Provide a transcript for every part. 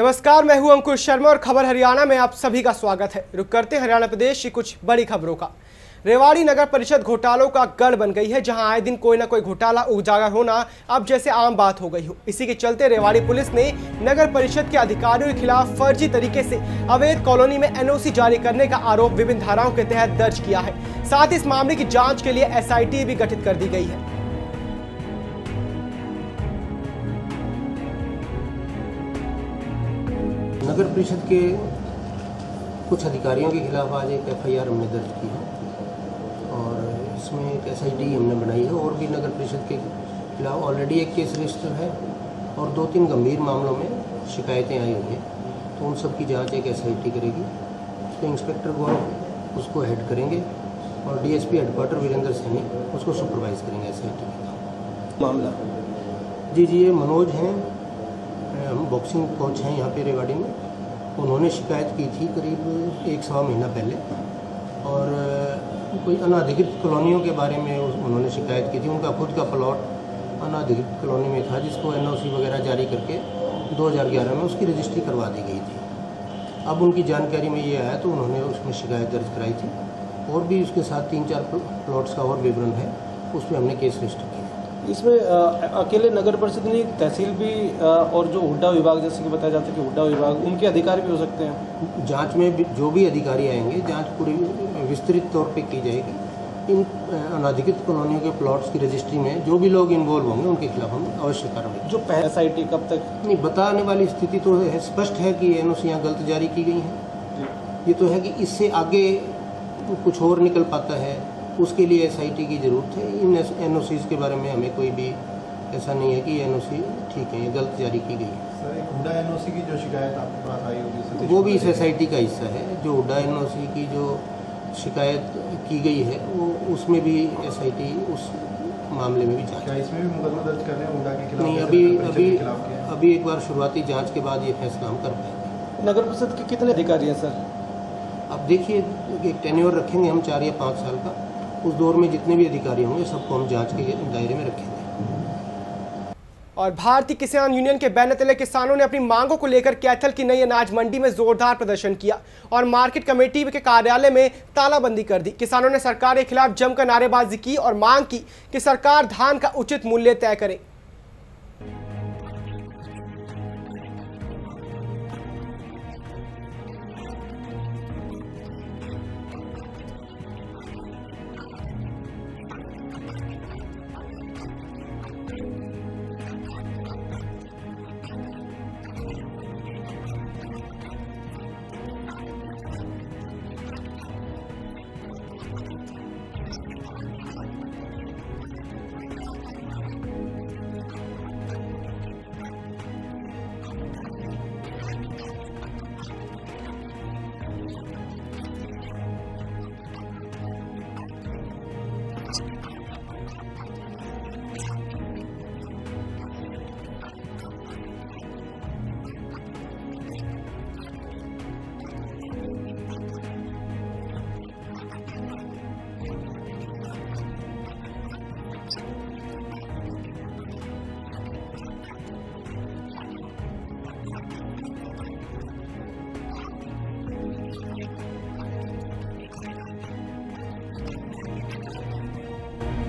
नमस्कार, मैं हूं अंकुश शर्मा और खबर हरियाणा में आप सभी का स्वागत है। रुक करते हैं हरियाणा प्रदेश की कुछ बड़ी खबरों का। रेवाड़ी नगर परिषद घोटालों का गढ़ बन गई है, जहां आए दिन कोई ना कोई घोटाला उजागर होना अब जैसे आम बात हो गई हो। इसी के चलते रेवाड़ी पुलिस ने नगर परिषद के अधिकारियों के खिलाफ फर्जी तरीके से अवैध कॉलोनी में एनओसी जारी करने का आरोप विभिन्न धाराओं के तहत दर्ज किया है। साथ ही इस मामले की जाँच के लिए SIT भी गठित कर दी गई है। नगर परिषद के कुछ अधिकारियों के खिलाफ आज एक FIR हमने दर्ज की है और इसमें एक SIT हमने बनाई है और भी नगर परिषद के खिलाफ ऑलरेडी एक केस रजिस्टर है और 2-3 गंभीर मामलों में शिकायतें आई हुई हैं। तो उन सब की जांच एक SIT करेगी। उसके इंस्पेक्टर गौरव उसको हेड करेंगे और DSP हेडक्वार्टर वीरेंद्र सैनी उसको सुपरवाइज करेंगे SIT का मामला। जी ये मनोज हैं, हम बॉक्सिंग कोच हैं यहाँ पे रेवाड़ी में। उन्होंने शिकायत की थी करीब 1-1.25 महीना पहले और कोई अनाधिकृत कॉलोनियों के बारे में उन्होंने शिकायत की थी। उनका खुद का प्लॉट अनाधिकृत कॉलोनी में था जिसको NOC वगैरह जारी करके 2011 में उसकी रजिस्ट्री करवा दी गई थी। अब उनकी जानकारी में ये आया तो उन्होंने उसमें शिकायत दर्ज कराई थी और भी उसके साथ 3-4 प्लॉट्स का और विवरण है, उस पर हमने केस रजिस्टर किया। इसमें अकेले नगर परिषद नहीं, तहसील भी और जो हुड्डा विभाग, जैसे कि बताया जाता है कि हुड्डा विभाग, उनके अधिकारी भी हो सकते हैं। जांच में जो भी अधिकारी आएंगे, जांच पूरी विस्तृत तौर पे की जाएगी। इन अनाधिकृत कॉलोनियों के प्लॉट्स की रजिस्ट्री में जो भी लोग इन्वॉल्व होंगे उनके खिलाफ हम अवश्य कार्रवाई। जो SIT कब तक नहीं बताने वाली स्थिति तो है, स्पष्ट है कि NOC यहाँ गलत जारी की गई हैं। ये तो है कि इससे आगे कुछ और निकल पाता है, उसके लिए SIT की ज़रूरत है। इन NOCs के बारे में हमें कोई भी ऐसा नहीं है कि NOC ठीक है, ये गलत जारी की गई है। सर, एक हुड्डा NOC की जो शिकायत आपके पास आई होगी वो भी इस SIT का हिस्सा है। जो हुड्डा NOC की जो शिकायत की गई है वो उसमें भी SIT उस मामले में भी जांच। क्या इसमें भी मुकदमा दर्ज कर रहे हैं हुड्डा के खिलाफ? नहीं, अभी एक बार शुरुआती जाँच के बाद ये फैसला हम कर पाएंगे। नगर परिषद के कितने अधिकारी हैं सर? अब देखिए, एक टेन्योर रखेंगे हम 4 या 5 साल का। उस दौर में जितने भी अधिकारी होंगे सबको हम जांच के दायरे में रखेंगे। और भारतीय किसान यूनियन के बैनर तले किसानों ने अपनी मांगों को लेकर कैथल की नई अनाज मंडी में जोरदार प्रदर्शन किया और मार्केट कमेटी के कार्यालय में तालाबंदी कर दी। किसानों ने सरकार के खिलाफ जमकर नारेबाजी की और मांग की कि सरकार धान का उचित मूल्य तय करे।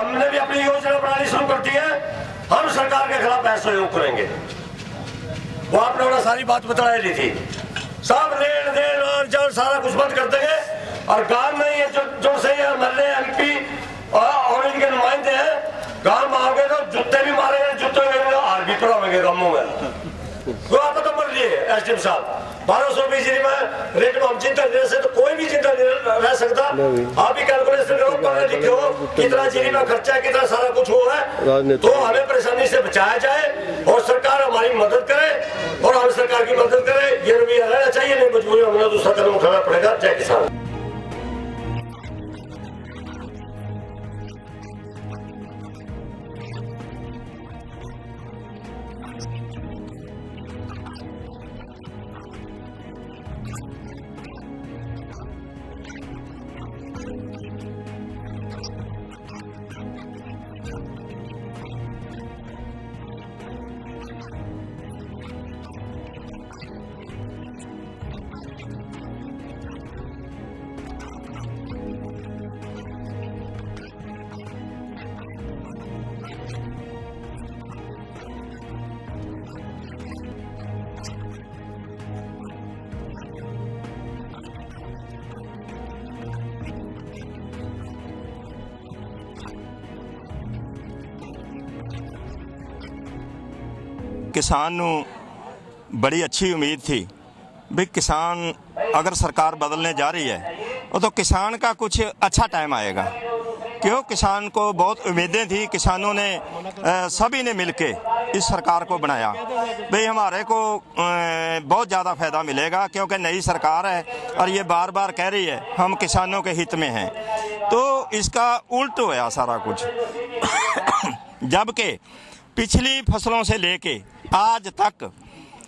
हमने भी अपनी योजना बनानी शुरू कर दी है। हम सरकार के खिलाफ फैसला योग करेंगे। वो आपने उन्हें सारी बात बता दी थी। सब लेन देन और जल सारा कुछ बंद कर देंगे और गांव में ये जो से MLA MP और इनके नुमाइंदे हैं, गांव में आओगे तो जूते भी मारेंगे, जूते हार भी पड़ाएंगे गांवों में। वो आप तो मर लिए SDM साहब 1220 में रेट में हम चिंता नहीं से तो कोई भी चिंता नहीं रह सकता। आप भी कैलकुलेशन करो, पढ़े लिखे हो, कितना जीरी में खर्चा है, कितना सारा कुछ हुआ है, तो हमें परेशानी से बचाया जाए और सरकार हमारी मदद करे और हम सरकार की मदद करें। ये रवैया रहना चाहिए, नहीं मजबूरी हमें दूसरा कदम उठाना पड़ेगा। जय किसान। किसान नू बड़ी अच्छी उम्मीद थी भी किसान अगर सरकार बदलने जा रही है तो किसान का कुछ अच्छा टाइम आएगा। क्यों, किसान को बहुत उम्मीदें थी। किसानों ने सभी ने मिलके इस सरकार को बनाया भाई हमारे को बहुत ज़्यादा फ़ायदा मिलेगा, क्योंकि नई सरकार है और ये बार बार कह रही है हम किसानों के हित में हैं। तो इसका उल्ट होया सारा कुछ। जबकि पिछली फसलों से लेके आज तक,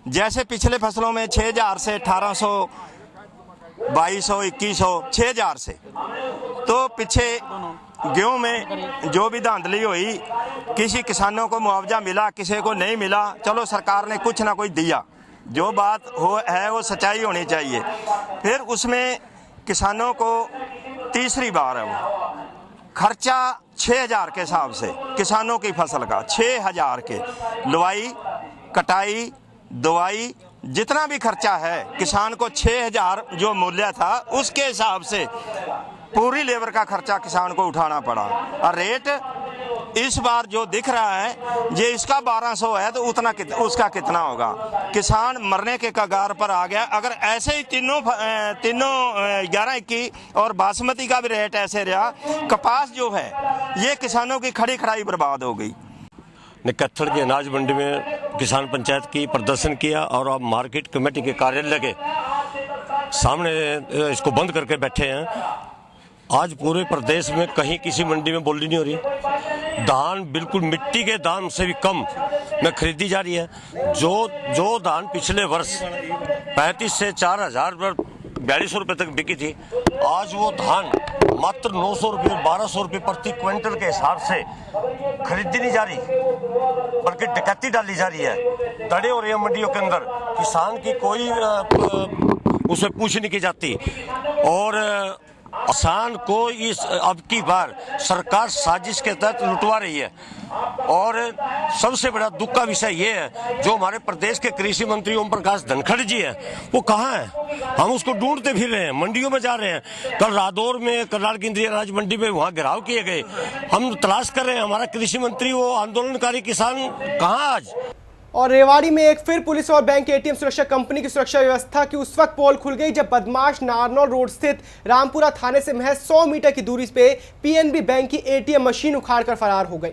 जैसे पिछले फसलों में 6000 से 1800, 2200, 2100, 6000 से, तो पीछे गेहूं में जो भी धांधली हुई, किसी किसानों को मुआवजा मिला, किसी को नहीं मिला, चलो सरकार ने कुछ ना कुछ दिया। जो बात हो है वो सच्चाई होनी चाहिए। फिर उसमें किसानों को तीसरी बार है वो खर्चा 6000 के हिसाब से किसानों की फसल का 6000 के लुवाई, कटाई, दवाई, जितना भी खर्चा है किसान को 6000 जो मूल्य था उसके हिसाब से पूरी लेबर का खर्चा किसान को उठाना पड़ा। और रेट इस बार जो दिख रहा है ये इसका 1200 है, तो उतना उसका कितना होगा। किसान मरने के कगार पर आ गया। अगर ऐसे ही तीनों 11-21 और बासमती का भी रेट ऐसे रहा, कपास जो है ये किसानों की खड़ी खड़ाई बर्बाद हो गई। निकत्थड़ की अनाज मंडी में किसान पंचायत की प्रदर्शन किया और अब मार्केट कमेटी के कार्यालय के सामने इसको बंद करके बैठे हैं। आज पूरे प्रदेश में कहीं किसी मंडी में बोली नहीं हो रही। धान बिल्कुल मिट्टी के दाम से भी कम में खरीदी जा रही है। जो धान पिछले वर्ष 35 से 4000 पर 4200 रुपये तक बिकी थी, आज वो धान मात्र 900 रुपये 1200 रुपये प्रति क्विंटल के हिसाब से खरीदी नहीं जा रही, बल्कि डकैती डाली जा रही है। तड़े हो रही है मंडियों के अंदर, किसान की कोई उसमें पूछ नहीं की जाती। और किसान को इस अब की बार सरकार साजिश के तहत लुटवा रही है। और सबसे बड़ा दुख का विषय ये है, जो हमारे प्रदेश के कृषि मंत्री ओम प्रकाश धनखड़ जी है, वो कहाँ है? हम उसको ढूंढते फिर रहे हैं, मंडियों में जा रहे हैं। कल रादौर में करनाल केंद्रीय अनाज मंडी में वहाँ घेराव किए गए, हम तलाश कर रहे हैं हमारा कृषि मंत्री, वो आंदोलनकारी किसान कहाँ आज? और रेवाड़ी में एक फिर पुलिस और बैंक एटीएम सुरक्षा कंपनी की सुरक्षा व्यवस्था की उस वक्त पोल खुल गई जब बदमाश नारनौल रोड स्थित रामपुरा थाने से महज 100 मीटर की दूरी पे पीएनबी बैंक की एटीएम मशीन उखाड़कर फरार हो गई।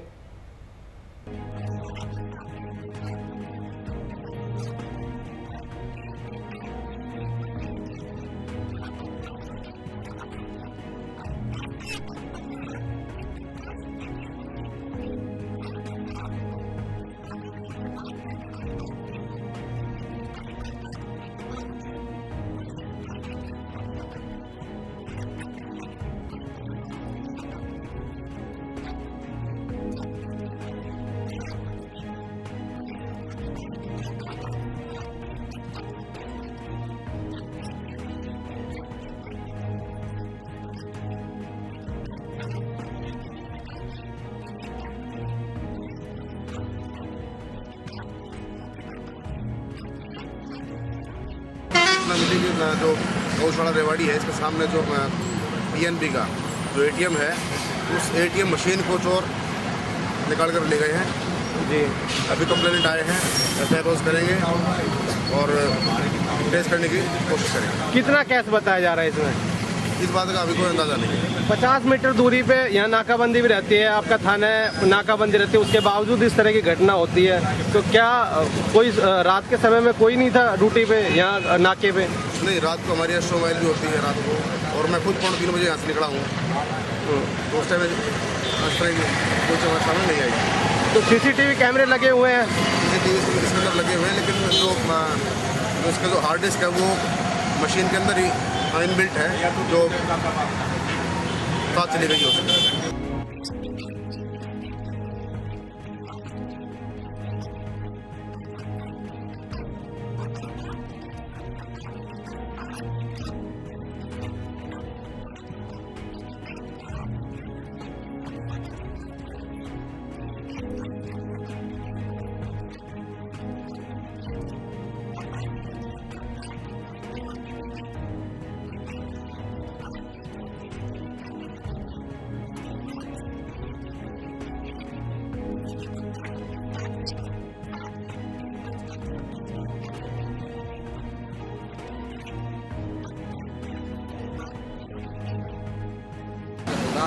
जो गौशाला रेवाड़ी है, इसके सामने जो पीएनबी का जो एटीएम है, उस एटीएम मशीन को चोर निकाल कर ले गए हैं जी। अभी कंप्लेंट आए हैं, एफआईआर रोज करेंगे और ट्रेस करने की कोशिश करेंगे। कितना कैश बताया जा रहा है इसमें? इस बात का अभी कोई अंदाजा नहीं है। 50 मीटर दूरी पे यहाँ नाकाबंदी भी रहती है, आपका थाना नाकाबंदी रहती है, उसके बावजूद इस तरह की घटना होती है। तो क्या कोई रात के समय में कोई नहीं था ड्यूटी पे यहाँ नाके पे? नहीं, रात को हमारी एस्ट्रो मोबाइल भी होती है रात को, और मैं खुद 3 बजे यहाँ से निकला हूँ, तो उस टाइम इस तरह की कोई समस्या सामने नहीं आई। तो सीसीटीवी कैमरे लगे हुए हैं? सीसीटीवी इसके अंदर लगे हुए हैं, लेकिन जो इसका जो हार्ड डिस्क है वो मशीन के अंदर ही इनबिल्ट है, जो साथ चली गई हो सकती है।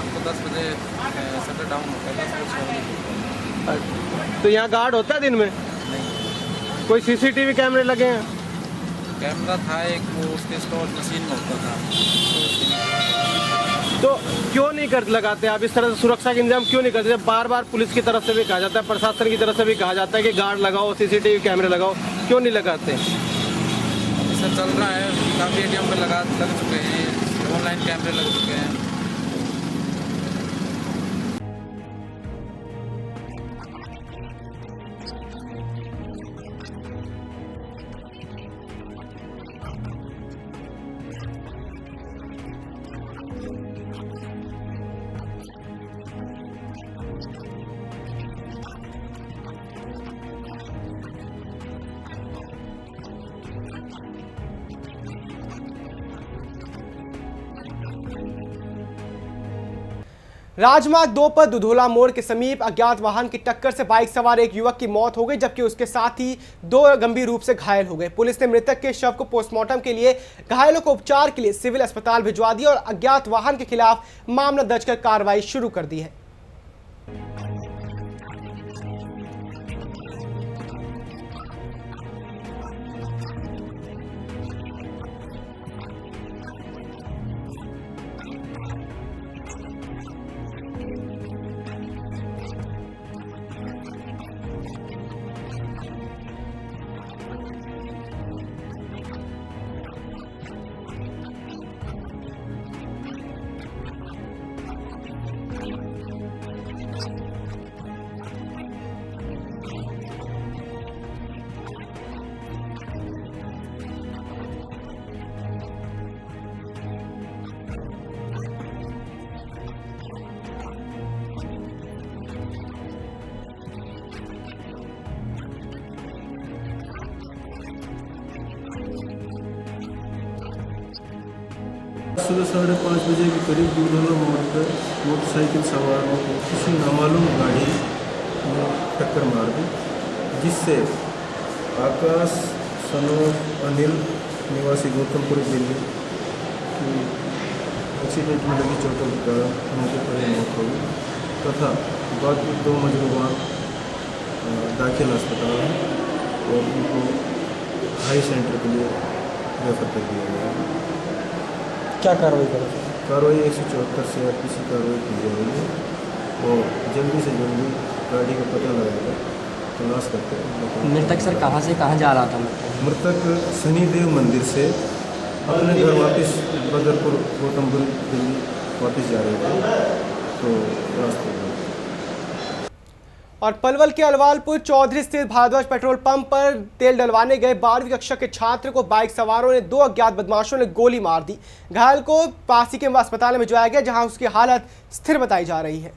रात को 10 बजे शटर डाउन होता है, 10 बजे 6 बजे। तो यहाँ गार्ड होता है दिन में? नहीं, कोई सीसीटीवी कैमरे लगे हैं? कैमरा था एक, वो उसके स्टोर मशीन में होता था। तो क्यों नहीं कर लगाते आप इस तरह से सुरक्षा के इंतजाम क्यों नहीं करते? बार बार पुलिस की तरफ से भी कहा जाता है, प्रशासन की तरफ से भी कहा जाता है कि गार्ड लगाओ, सीसीटीवी कैमरे लगाओ, क्यों नहीं लगाते? सर चल रहा है, काफ़ी एटीएम पे लग चुके हैं, ऑनलाइन कैमरे लग चुके हैं। राजमार्ग 2 पर दुधोला मोड़ के समीप अज्ञात वाहन की टक्कर से बाइक सवार एक युवक की मौत हो गई, जबकि उसके साथ ही 2 गंभीर रूप से घायल हो गए। पुलिस ने मृतक के शव को पोस्टमार्टम के लिए, घायलों को उपचार के लिए सिविल अस्पताल भिजवा दिया और अज्ञात वाहन के खिलाफ मामला दर्ज कर कार्रवाई शुरू कर दी है। सुबह 5:30 बजे के करीब दुधोला मोड़ पर मोटरसाइकिल सवारों को किसी नामालूम गाड़ी ने टक्कर मार दी, जिससे आकाश, सनोज, अनिल निवासी गौतमपुर दिल्ली की एक्सीडेंट में लगी चोटों के कारण मौके पर ही मौत हो गई तथा बाकी 2 मजरूमान दाखिल अस्पताल में और उनको हाई सेंटर के लिए रेफर कर दिया गया है। क्या कार्रवाई करेंगे? कार्रवाई 174 से RPC कार्रवाई की जाएगी और जल्दी से जल्दी गाड़ी का पता लगाकर तलाश करते हैं। मृतक सर कहाँ से कहाँ जा रहा था? मृतक शनिदेव मंदिर से अपने घर वापस बदरपुर गौतमपुर दिल्ली वापस जा रहे थे, तो रास्ते में। और पलवल के अलवालपुर चौधरी स्थित भारद्वाज पेट्रोल पंप पर तेल डलवाने गए 12वीं कक्षा के छात्र को बाइक सवारों ने 2 अज्ञात बदमाशों ने गोली मार दी। घायल को पासी के अस्पताल में भिजवाया गया, जहां उसकी हालत स्थिर बताई जा रही है।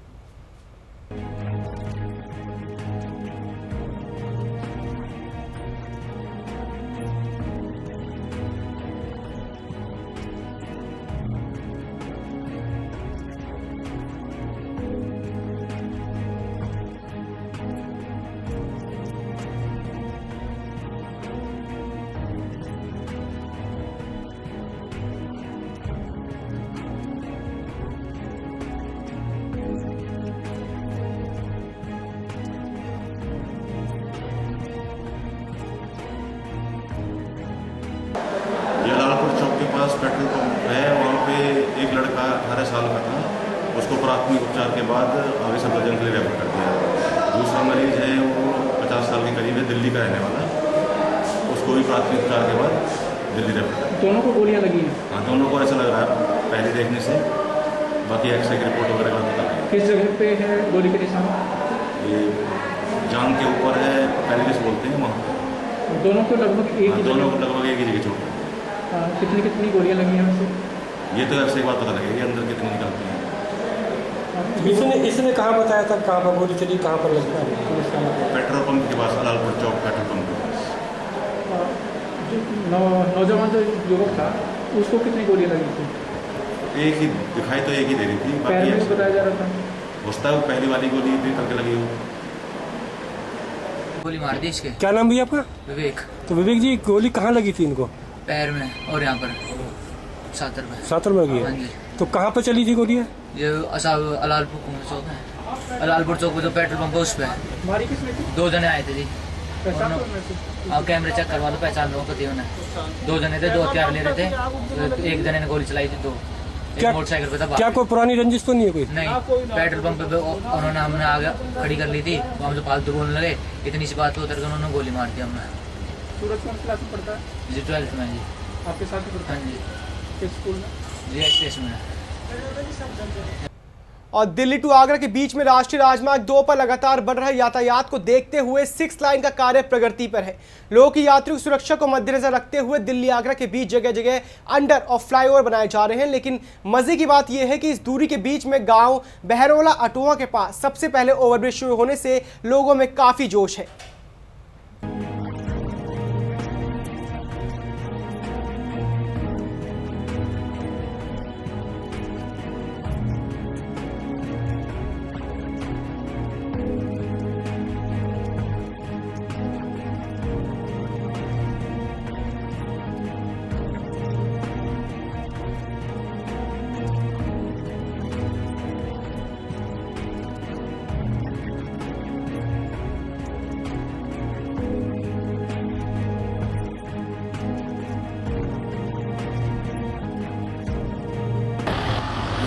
पेट्रोल पंप है, वहाँ पे एक लड़का 18 साल का था, उसको प्राथमिक उपचार के बाद आगे सफदरजंग के लिए रेफर कर दिया। दूसरा मरीज है वो 50 साल के करीब है, दिल्ली का रहने वाला, उसको भी प्राथमिक उपचार के बाद दिल्ली रेफर कर दिया। दोनों को गोलियां लगी हैं? हाँ, दोनों को ऐसा लग रहा है पहले देखने से, बाकी एक्सरे की रिपोर्ट वगैरह का पता नहीं। किस जगह पे है गोली के निशान? ये जान के ऊपर है, पैलिस बोलते हैं वहाँ। दोनों को लगभग एक ही जगह चोट। कितनी गोलियां लगी हैं वैसे? ये तो ऐसे एक बात पता लगेगी अंदर कितनी निकलती हैं। इसने कहाँ बताया था कहाँ पर गोली चली, कहाँ पर लगता है? पेट्रोल पंप के पास, अलालपुर चौक पेट्रोल पंप के पास। नौजवान जो युवक था उसको कितनी गोलियां लगी थी? एक ही दिखाई तो एक ही दे रही थी, बाकी में बताया जा रहा था होता है वो पहली वाली गोली भी करके लगी हो। गोली मार दी इसके। क्या नाम भैया आपका? विवेक। तो विवेक जी, गोली कहाँ लगी थी इनको? पैर में और यहाँ पर सातर में लगी है। हाँ जी। तो कहाँ पर चली थी गोलियाँ? ये अलालपुर चौक है, अलालपुर चौक जो पेट्रोल पंप है उस पे। मारी किसने थी? 2 जने आए थे जी। पहचान कैमरे चेक करवा दो, पहचान लो कती उन्हें। 2 जने थे, 2 हथियार ले रहे थे। एक जने ने गोली चलाई थी, 2 मोटरसाइकिल पे था। क्या कोई पुरानी रंजिश तो नहीं है कोई? नहीं, पेट्रोल पंप पे उन्होंने हमने आगे खड़ी कर ली थी, वहाँ से फालतू बोलने लगे। इतनी सी बात पे उतर के उन्होंने गोली मार दी हमने। सूरज कौन क्लास में पढ़ता है? जी 12th में जी। आपके साथ ही पढ़ता है? हाँ जी। किस स्कूल में? जी एक्सप्रेस में। और दिल्ली टू आगरा के बीच में राष्ट्रीय राजमार्ग 2 पर लगातार बढ़ रहे यातायात को देखते हुए 6 लाइन का कार्य प्रगति पर है। लोगों की यात्रियों की सुरक्षा को मद्देनजर रखते हुए दिल्ली आगरा के बीच जगह जगह अंडर और फ्लाईओवर बनाए जा रहे हैं। लेकिन मजे की बात यह है कि इस दूरी के बीच में गांव बहरोला अटुआ के पास सबसे पहले ओवरब्रिज शुरू होने से लोगों में काफी जोश है।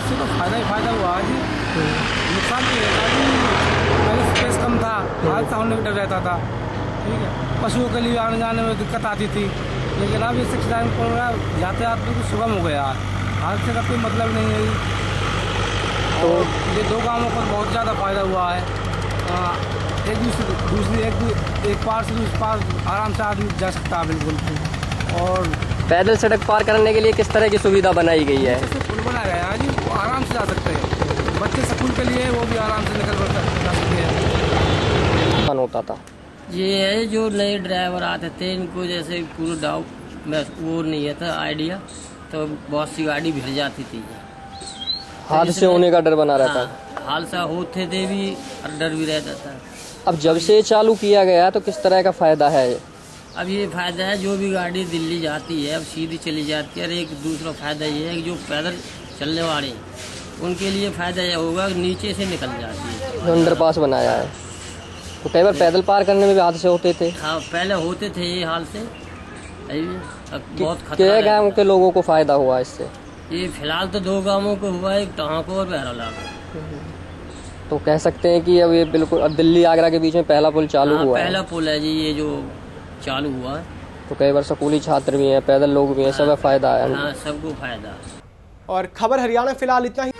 तो फायदा ही फायदा हुआ जी, नुकसान नहीं है जी। पहले स्पेस कम था, हादसा होने का डर रहता था, ठीक है। पशुओं के लिए आने जाने में दिक्कत आती थी, लेकिन अब ये 6 लाइन पर यातायात बिल्कुल सुगम हो गया है। हादसे का कोई मतलब नहीं है। तो ये 2 गाँवों को बहुत ज़्यादा फायदा हुआ है। एक पार से दूसरे पार आराम से आदमी जा सकता है बिल्कुल। और पैदल सड़क पार करने के लिए किस तरह की सुविधा बनाई गई है? पुल बनाया गया है जी, वो आराम से जा सकते हैं। बच्चे स्कूल के लिए वो भी आराम से निकल कर जा सकते हैं। होता था ये है जो नए ड्राइवर आते थे, इनको जैसे पूरा डाउट में वो नहीं है था आइडिया, तो बहुत सी गाड़ी भिड़ जाती थी। हादसे होने का डर बना रहता है। हादसा होते थे भी और डर भी रहता था। अब जब से चालू किया गया है तो किस तरह का फायदा है? अब ये फायदा है, जो भी गाड़ी दिल्ली जाती है अब सीधी चली जाती है। और एक दूसरा फायदा ये है कि जो पैदल चलने वाले उनके लिए फायदा यह होगा कि नीचे से निकल जाती है। अंडरपास बनाया है तो कई बार पैदल पार करने में भी हादसे होते थे। हाँ, पहले होते थे ये हाल से। अब बहुत क्या गाँव के लोगों को फायदा हुआ इससे? ये फिलहाल तो 2 गाँवों को हुआ, एक टहाको और बहरौला को। तो कह सकते हैं कि अब ये बिल्कुल अब दिल्ली आगरा के बीच में पहला पुल चालू हुआ है। पहला पुल है जी ये जो चालू हुआ है। तो कई बार स्कूली छात्र भी हैं, पैदल लोग भी हैं, सब फायदा है। हाँ, सबको फायदा। और खबर हरियाणा फिलहाल इतना ही।